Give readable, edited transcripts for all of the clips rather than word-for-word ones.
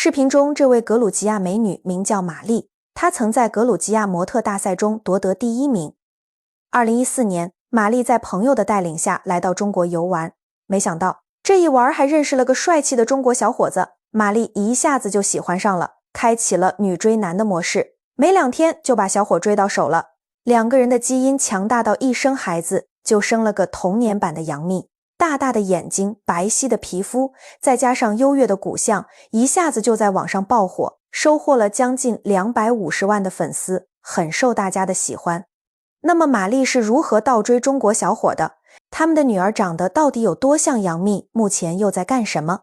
视频中这位格鲁吉亚美女名叫玛丽，她曾在格鲁吉亚模特大赛中夺得第1名。2014年，玛丽在朋友的带领下来到中国游玩，没想到这一玩还认识了个帅气的中国小伙子，玛丽一下子就喜欢上了，开启了女追男的模式，没2天就把小伙追到手了。2个人的基因强大到一生孩子就生了个童年版的杨幂，大大的眼睛，白皙的皮肤，再加上优越的骨相，一下子就在网上爆火，收获了将近250万的粉丝，很受大家的喜欢。那么玛丽是如何倒追中国小伙的？他们的女儿长得到底有多像杨幂？目前又在干什么？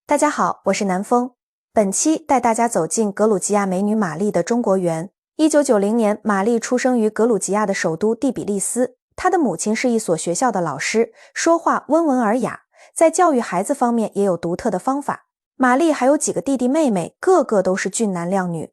大家好，我是南风，本期带大家走进格鲁吉亚美女玛丽的中国园。1990年，玛丽出生于格鲁吉亚的首都第比利斯。她的母亲是一所学校的老师，说话温文尔雅，在教育孩子方面也有独特的方法。玛丽还有几个弟弟妹妹，个个都是俊男靓女。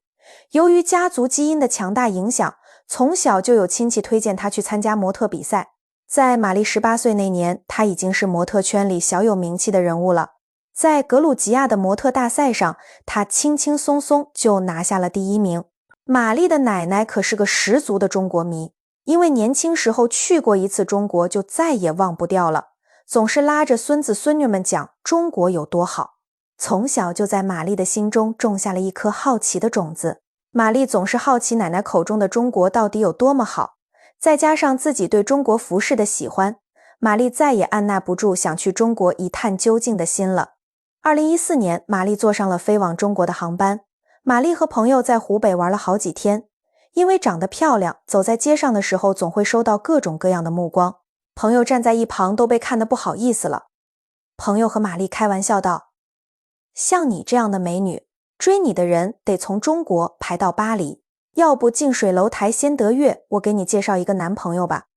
由于家族基因的强大影响，从小就有亲戚推荐她去参加模特比赛。在玛丽18岁那年，她已经是模特圈里小有名气的人物了。在格鲁吉亚的模特大赛上，她轻轻松松就拿下了第1名。玛丽的奶奶可是个十足的中国迷，因为年轻时候去过一次中国，就再也忘不掉了，总是拉着孙子孙女们讲中国有多好。从小就在玛丽的心中种下了一颗好奇的种子。玛丽总是好奇奶奶口中的中国到底有多么好，再加上自己对中国服饰的喜欢，玛丽再也按捺不住想去中国一探究竟的心了。2014年，玛丽坐上了飞往中国的航班。玛丽和朋友在湖北玩了好几天，因为长得漂亮，走在街上的时候总会收到各种各样的目光，朋友站在一旁都被看得不好意思了。朋友和玛丽开玩笑道，像你这样的美女，追你的人得从中国排到巴黎，要不近水楼台先得月，我给你介绍一个男朋友吧。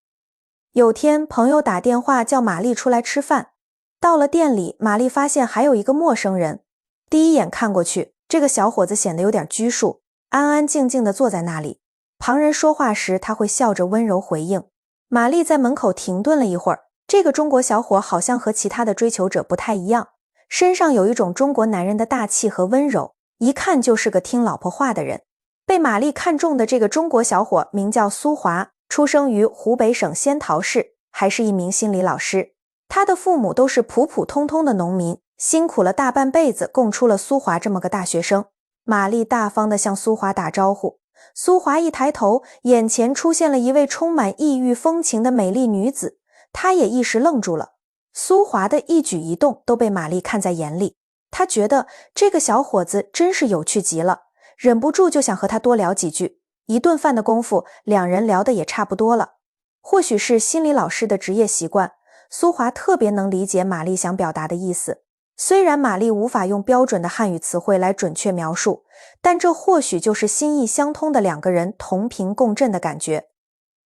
有天朋友打电话叫玛丽出来吃饭，到了店里，玛丽发现还有一个陌生人，第一眼看过去，这个小伙子显得有点拘束，安安静静地坐在那里，旁人说话时他会笑着温柔回应。玛丽在门口停顿了一会儿，这个中国小伙好像和其他的追求者不太一样，身上有一种中国男人的大气和温柔，一看就是个听老婆话的人。被玛丽看中的这个中国小伙名叫苏华，出生于湖北省仙桃市，还是一名心理老师。他的父母都是普普通通的农民，辛苦了大半辈子供出了苏华这么个大学生。玛丽大方地向苏华打招呼，苏华一抬头，眼前出现了一位充满异域风情的美丽女子，他也一时愣住了。苏华的一举一动都被玛丽看在眼里，他觉得这个小伙子真是有趣极了，忍不住就想和他多聊几句。一顿饭的功夫，2人聊得也差不多了。或许是心理老师的职业习惯，苏华特别能理解玛丽想表达的意思。虽然玛丽无法用标准的汉语词汇来准确描述，但这或许就是心意相通的2个人同频共振的感觉。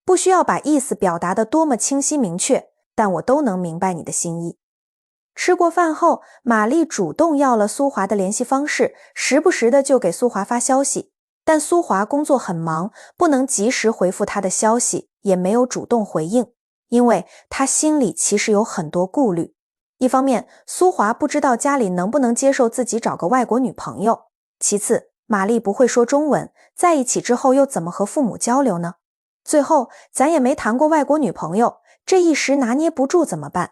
不需要把意思表达得多么清晰明确，但我都能明白你的心意。吃过饭后，玛丽主动要了苏华的联系方式，时不时的就给苏华发消息，但苏华工作很忙，不能及时回复他的消息，也没有主动回应，因为他心里其实有很多顾虑。一方面，苏华不知道家里能不能接受自己找个外国女朋友，其次，玛丽不会说中文，在一起之后又怎么和父母交流呢？最后，咱也没谈过外国女朋友，这一时拿捏不住怎么办？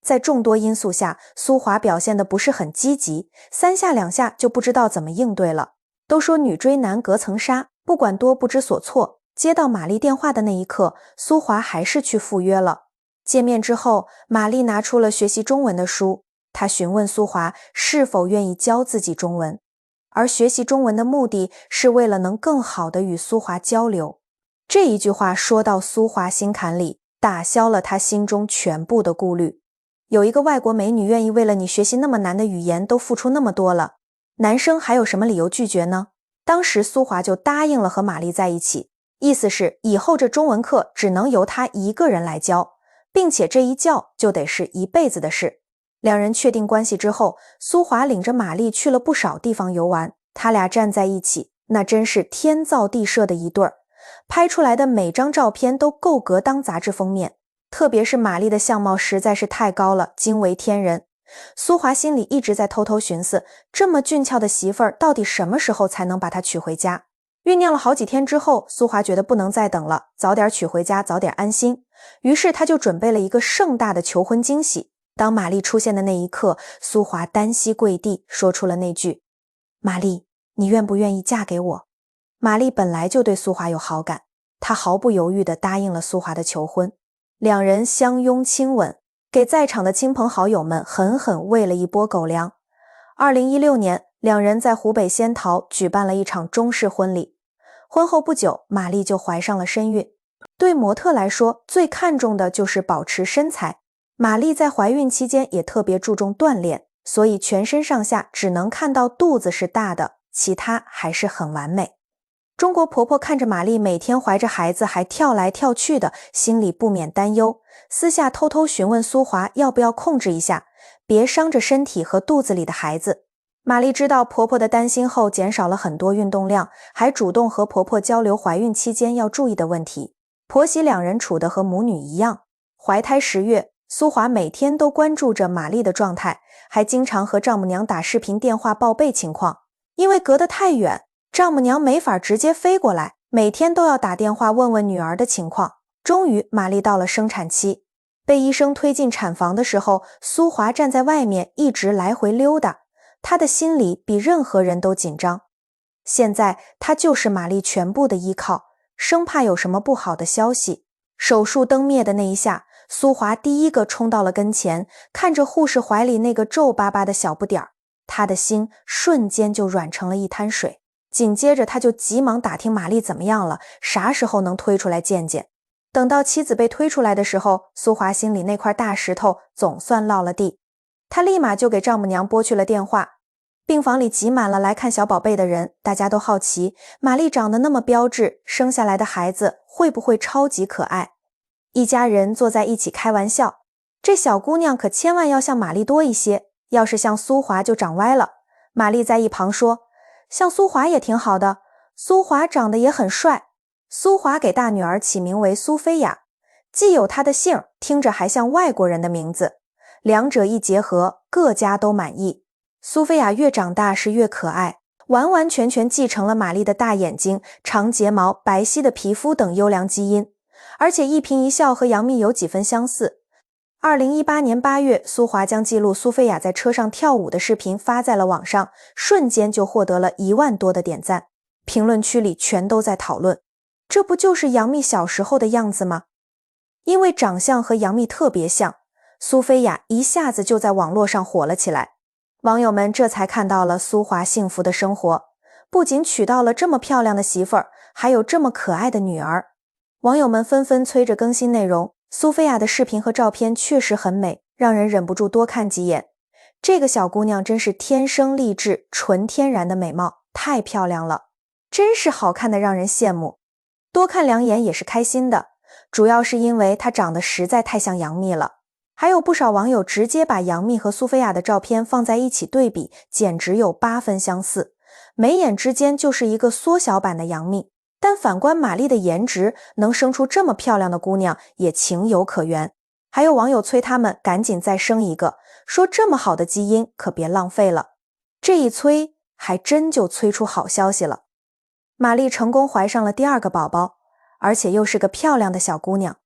在众多因素下，苏华表现得不是很积极，3下2下就不知道怎么应对了。都说女追男隔层纱，不管多不知所措，接到玛丽电话的那一刻，苏华还是去赴约了。见面之后，玛丽拿出了学习中文的书，她询问苏华是否愿意教自己中文，而学习中文的目的是为了能更好地与苏华交流。这一句话说到苏华心坎里，打消了他心中全部的顾虑。有一个外国美女愿意为了你学习那么难的语言都付出那么多了，男生还有什么理由拒绝呢？当时苏华就答应了和玛丽在一起，意思是以后这中文课只能由他一个人来教，并且这一教就得是一辈子的事。2人确定关系之后，苏华领着玛丽去了不少地方游玩，他俩站在一起，那真是天造地设的一对儿，拍出来的每张照片都够格当杂志封面。特别是玛丽的相貌实在是太高了，惊为天人。苏华心里一直在偷偷寻思，这么俊俏的媳妇儿到底什么时候才能把她娶回家？酝酿了好几天之后，苏华觉得不能再等了，早点娶回家，早点安心。于是他就准备了一个盛大的求婚惊喜。当玛丽出现的那一刻，苏华单膝跪地，说出了那句：玛丽，你愿不愿意嫁给我？玛丽本来就对苏华有好感，她毫不犹豫地答应了苏华的求婚。两人相拥亲吻，给在场的亲朋好友们狠狠喂了一波狗粮。2016年，两人在湖北仙桃举办了一场中式婚礼。婚后不久，玛丽就怀上了身孕。对模特来说，最看重的就是保持身材。玛丽在怀孕期间也特别注重锻炼，所以全身上下只能看到肚子是大的，其他还是很完美。中国婆婆看着玛丽每天怀着孩子还跳来跳去的，心里不免担忧，私下偷偷询问苏华要不要控制一下，别伤着身体和肚子里的孩子。玛丽知道婆婆的担心后，减少了很多运动量，还主动和婆婆交流怀孕期间要注意的问题。婆媳两人处得和母女一样。怀胎10月，苏华每天都关注着玛丽的状态，还经常和丈母娘打视频电话报备情况。因为隔得太远，丈母娘没法直接飞过来，每天都要打电话问问女儿的情况。终于，玛丽到了生产期，被医生推进产房的时候，苏华站在外面一直来回溜达，他的心里比任何人都紧张。现在他就是玛丽全部的依靠，生怕有什么不好的消息。手术灯灭的那一下，苏华第一个冲到了跟前，看着护士怀里那个皱巴巴的小不点儿，他的心瞬间就软成了一滩水。紧接着他就急忙打听玛丽怎么样了，啥时候能推出来见见。等到妻子被推出来的时候，苏华心里那块大石头总算落了地。他立马就给丈母娘拨去了电话。病房里挤满了来看小宝贝的人，大家都好奇玛丽长得那么标致，生下来的孩子会不会超级可爱。一家人坐在一起开玩笑，这小姑娘可千万要像玛丽多一些，要是像苏华就长歪了。玛丽在一旁说，像苏华也挺好的，苏华长得也很帅。苏华给大女儿起名为苏菲亚，既有她的姓，听着还像外国人的名字，两者一结合，各家都满意。苏菲亚越长大是越可爱，完完全全继承了玛丽的大眼睛、长睫毛、白皙的皮肤等优良基因，而且一颦一笑和杨幂有几分相似。2018年8月，苏华将记录苏菲亚在车上跳舞的视频发在了网上，瞬间就获得了1万多的点赞，评论区里全都在讨论，这不就是杨幂小时候的样子吗？因为长相和杨幂特别像，苏菲亚一下子就在网络上火了起来。网友们这才看到了苏华幸福的生活，不仅娶到了这么漂亮的媳妇儿，还有这么可爱的女儿。网友们纷纷催着更新内容，苏菲亚的视频和照片确实很美，让人忍不住多看几眼。这个小姑娘真是天生丽质，纯天然的美貌，太漂亮了，真是好看的让人羡慕。多看2眼也是开心的，主要是因为她长得实在太像杨幂了。还有不少网友直接把杨幂和苏菲亚的照片放在一起对比，简直有8分相似，眉眼之间就是一个缩小版的杨幂。但反观玛丽的颜值，能生出这么漂亮的姑娘也情有可原。还有网友催他们赶紧再生一个，说这么好的基因可别浪费了。这一催还真就催出好消息了，玛丽成功怀上了第2个宝宝，而且又是个漂亮的小姑娘。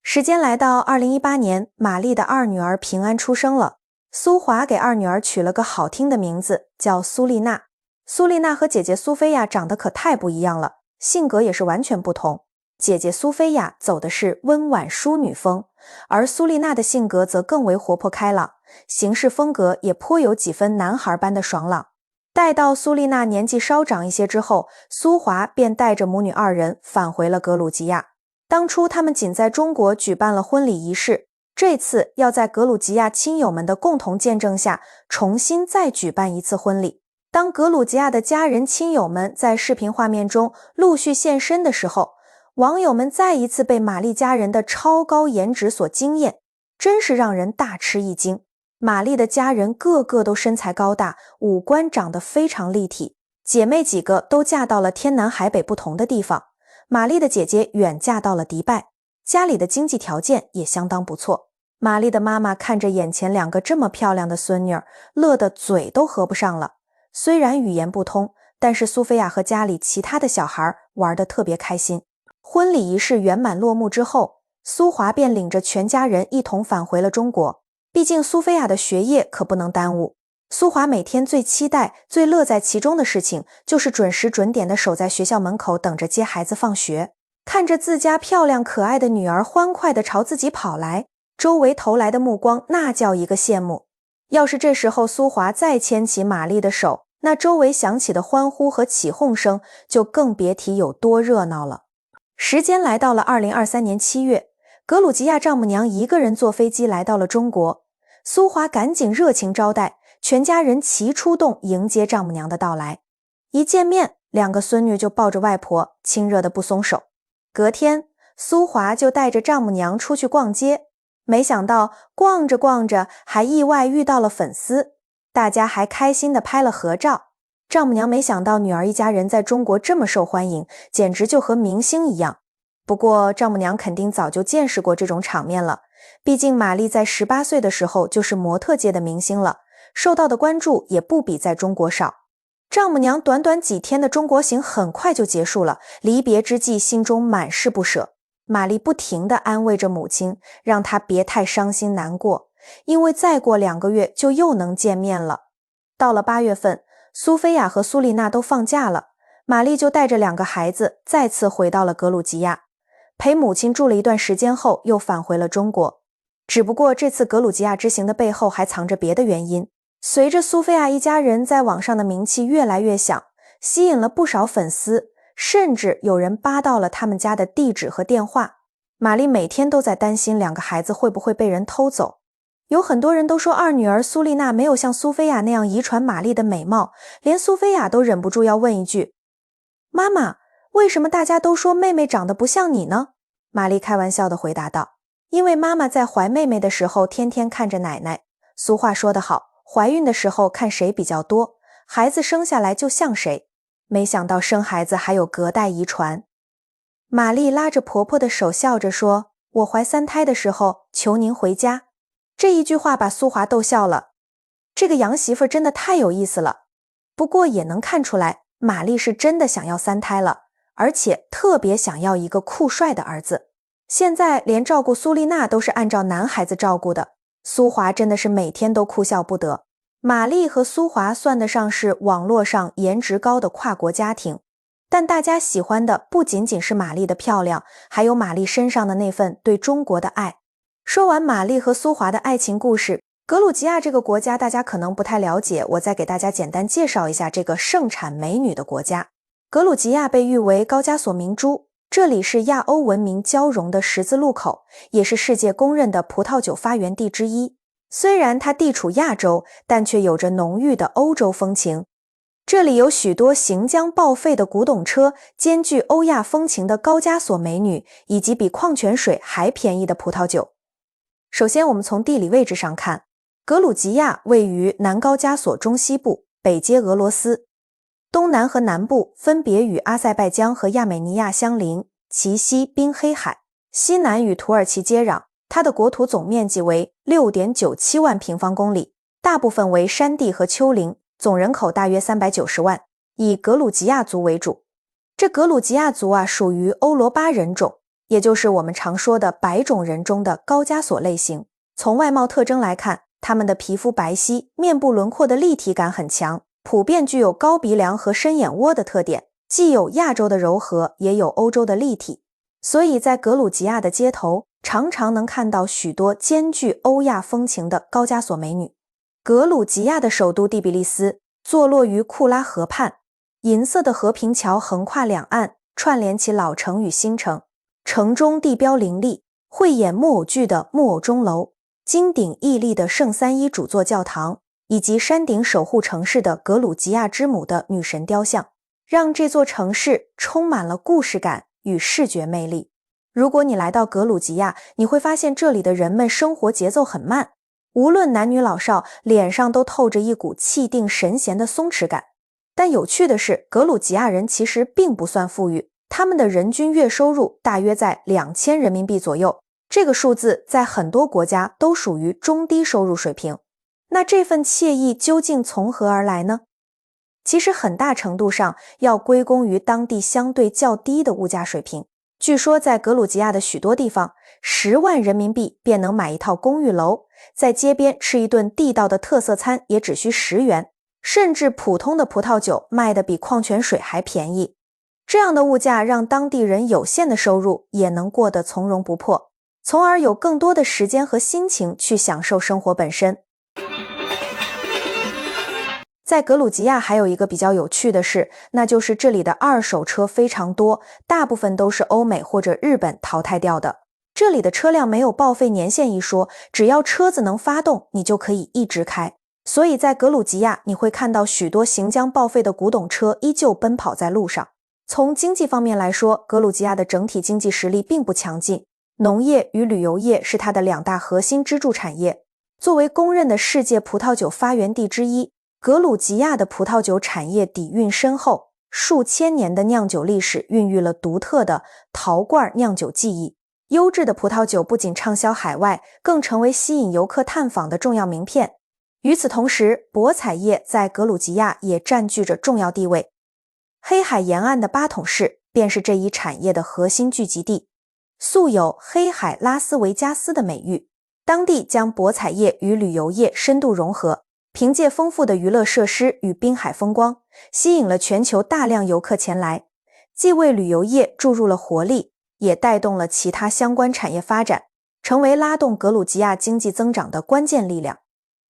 时间来到2018年，玛丽的2女儿平安出生了。苏华给2女儿取了个好听的名字，叫苏丽娜。苏丽娜和姐姐苏菲亚长得可太不一样了，性格也是完全不同。姐姐苏菲亚走的是温婉淑女风，而苏丽娜的性格则更为活泼开朗，行事风格也颇有几分男孩般的爽朗。待到苏丽娜年纪稍长一些之后，苏华便带着母女2人返回了格鲁吉亚。当初他们仅在中国举办了婚礼仪式，这次要在格鲁吉亚亲友们的共同见证下，重新再举办一次婚礼。当格鲁吉亚的家人亲友们在视频画面中陆续现身的时候，网友们再一次被玛丽家人的超高颜值所惊艳，真是让人大吃一惊。玛丽的家人个个都身材高大，五官长得非常立体，姐妹几个都嫁到了天南海北不同的地方。玛丽的姐姐远嫁到了迪拜，家里的经济条件也相当不错。玛丽的妈妈看着眼前2个这么漂亮的孙女儿，乐得嘴都合不上了。虽然语言不通，但是苏菲亚和家里其他的小孩玩得特别开心。婚礼仪式圆满落幕之后，苏华便领着全家人一同返回了中国。毕竟苏菲亚的学业可不能耽误。苏华每天最期待、最乐在其中的事情，就是准时准点地守在学校门口等着接孩子放学。看着自家漂亮可爱的女儿欢快地朝自己跑来，周围投来的目光那叫一个羡慕。要是这时候苏华再牵起玛丽的手，那周围响起的欢呼和起哄声就更别提有多热闹了。时间来到了2023年7月，格鲁吉亚丈母娘一个人坐飞机来到了中国。苏华赶紧热情招待，全家人齐出动迎接丈母娘的到来。一见面，2个孙女就抱着外婆，亲热的不松手。隔天，苏华就带着丈母娘出去逛街，没想到逛着逛着还意外遇到了粉丝，大家还开心地拍了合照。丈母娘没想到女儿一家人在中国这么受欢迎，简直就和明星一样。不过丈母娘肯定早就见识过这种场面了，毕竟玛丽在18岁的时候就是模特界的明星了，受到的关注也不比在中国少。丈母娘短短几天的中国行很快就结束了，离别之际心中满是不舍。玛丽不停地安慰着母亲，让她别太伤心难过，因为再过2个月就又能见面了。到了8月份，苏菲亚和苏丽娜都放假了，玛丽就带着2个孩子再次回到了格鲁吉亚，陪母亲住了一段时间后又返回了中国。只不过这次格鲁吉亚之行的背后还藏着别的原因。随着苏菲亚一家人在网上的名气越来越响，吸引了不少粉丝，甚至有人扒到了他们家的地址和电话。玛丽每天都在担心2个孩子会不会被人偷走。有很多人都说二女儿苏丽娜没有像苏菲亚那样遗传玛丽的美貌，连苏菲亚都忍不住要问一句：妈妈，为什么大家都说妹妹长得不像你呢？玛丽开玩笑地回答道：因为妈妈在怀妹妹的时候天天看着奶奶。俗话说得好，怀孕的时候看谁比较多，孩子生下来就像谁。没想到生孩子还有隔代遗传。玛丽拉着婆婆的手笑着说：我怀3胎的时候求您回家。这一句话把苏华逗笑了，这个洋媳妇真的太有意思了。不过也能看出来，玛丽是真的想要3胎了，而且特别想要一个酷帅的儿子。现在连照顾苏丽娜都是按照男孩子照顾的，苏华真的是每天都哭笑不得。玛丽和苏华算得上是网络上颜值高的跨国家庭，但大家喜欢的不仅仅是玛丽的漂亮，还有玛丽身上的那份对中国的爱。说完玛丽和苏华的爱情故事，格鲁吉亚这个国家大家可能不太了解，我再给大家简单介绍一下这个盛产美女的国家。格鲁吉亚被誉为高加索明珠，这里是亚欧文明交融的十字路口，也是世界公认的葡萄酒发源地之一。虽然它地处亚洲，但却有着浓郁的欧洲风情。这里有许多行将报废的古董车，兼具欧亚风情的高加索美女，以及比矿泉水还便宜的葡萄酒。首先我们从地理位置上看，格鲁吉亚位于南高加索中西部，北接俄罗斯，东南和南部分别与阿塞拜疆和亚美尼亚相邻，其西滨黑海，西南与土耳其接壤。它的国土总面积为 6.97 万平方公里，大部分为山地和丘陵，总人口大约390万，以格鲁吉亚族为主。这格鲁吉亚族属于欧罗巴人种，也就是我们常说的白种人中的高加索类型。从外貌特征来看，他们的皮肤白皙，面部轮廓的立体感很强，普遍具有高鼻梁和深眼窝的特点，既有亚洲的柔和，也有欧洲的立体。所以在格鲁吉亚的街头，常常能看到许多兼具欧亚风情的高加索美女。格鲁吉亚的首都第比利斯坐落于库拉河畔，银色的和平桥横跨两岸，串联起老城与新城。城中地标林立，汇演木偶剧的木偶钟楼，金顶屹立的圣三一主座教堂，以及山顶守护城市的格鲁吉亚之母的女神雕像，让这座城市充满了故事感与视觉魅力。如果你来到格鲁吉亚，你会发现这里的人们生活节奏很慢，无论男女老少，脸上都透着一股气定神闲的松弛感。但有趣的是，格鲁吉亚人其实并不算富裕，他们的人均月收入大约在2000人民币左右，这个数字在很多国家都属于中低收入水平。那这份惬意究竟从何而来呢？其实很大程度上要归功于当地相对较低的物价水平。据说在格鲁吉亚的许多地方，10万人民币便能买一套公寓楼，在街边吃一顿地道的特色餐也只需10元，甚至普通的葡萄酒卖得比矿泉水还便宜。这样的物价让当地人有限的收入也能过得从容不迫，从而有更多的时间和心情去享受生活本身。在格鲁吉亚还有一个比较有趣的事，那就是这里的二手车非常多，大部分都是欧美或者日本淘汰掉的。这里的车辆没有报废年限一说，只要车子能发动，你就可以一直开。所以在格鲁吉亚，你会看到许多行将报废的古董车依旧奔跑在路上。从经济方面来说，格鲁吉亚的整体经济实力并不强劲，农业与旅游业是它的2大核心支柱产业。作为公认的世界葡萄酒发源地之一，格鲁吉亚的葡萄酒产业底蕴深厚，数千年的酿酒历史孕育了独特的陶罐酿酒技艺。优质的葡萄酒不仅畅销海外，更成为吸引游客探访的重要名片。与此同时，博彩业在格鲁吉亚也占据着重要地位。黑海沿岸的巴统市便是这一产业的核心聚集地，素有黑海拉斯维加斯的美誉。当地将博彩业与旅游业深度融合，凭借丰富的娱乐设施与滨海风光，吸引了全球大量游客前来，既为旅游业注入了活力，也带动了其他相关产业发展，成为拉动格鲁吉亚经济增长的关键力量。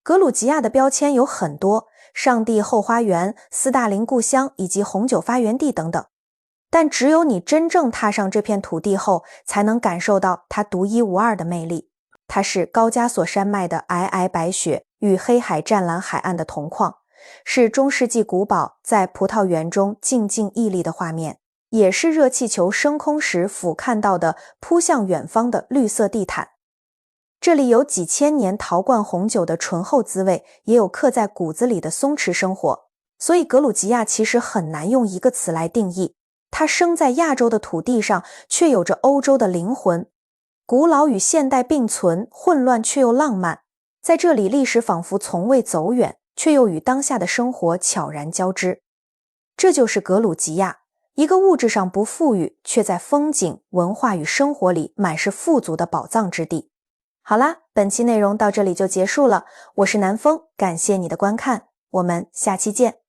格鲁吉亚的标签有很多，上帝后花园、斯大林故乡以及红酒发源地等等。但只有你真正踏上这片土地后，才能感受到它独一无二的魅力。它是高加索山脉的皑皑白雪与黑海湛蓝海岸的铜矿，是中世纪古堡在葡萄园中静静屹立的画面，也是热气球升空时俯瞰到的扑向远方的绿色地毯。这里有几千年陶罐红酒的醇厚滋味，也有刻在骨子里的松弛生活。所以格鲁吉亚其实很难用一个词来定义，它生在亚洲的土地上，却有着欧洲的灵魂。古老与现代并存，混乱却又浪漫。在这里，历史仿佛从未走远，却又与当下的生活悄然交织。这就是格鲁吉亚，一个物质上不富裕，却在风景、文化与生活里满是富足的宝藏之地。好啦，本期内容到这里就结束了，我是南风，感谢你的观看，我们下期见。